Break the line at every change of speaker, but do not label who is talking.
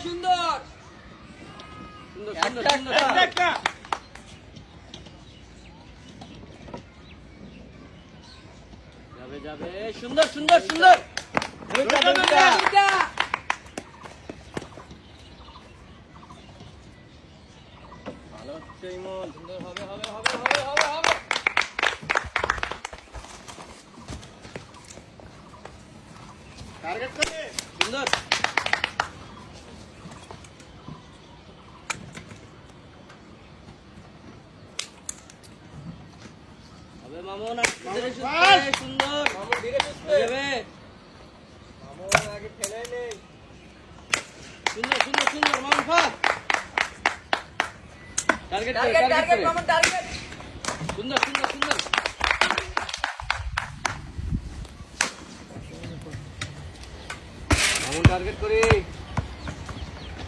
সুন্দর সুন্দর সুন্দর সুন্দর
একটা
যাবে যাবে সুন্দর সুন্দর সুন্দর
দুইটা।
ভালো হচ্ছে ইমন সুন্দর হবে হবে হবে হবে হবে হবে
টার্গেট করে
সুন্দর হবে মামুন আর ধীরে সুস্থে সুন্দর
মামুন ধীরে সুস্থে
হয়ে যাবে
মামুন আগে ফেলে নেই
সুন্দর সুন্দর সুন্দর মামুন ফাস টার্গেট করে
টার্গেট
টার্গেট
টার্গেট
করে
মামুন টার্গেট
সুন্দর সুন্দর সুন্দর মামুন টার্গেট করি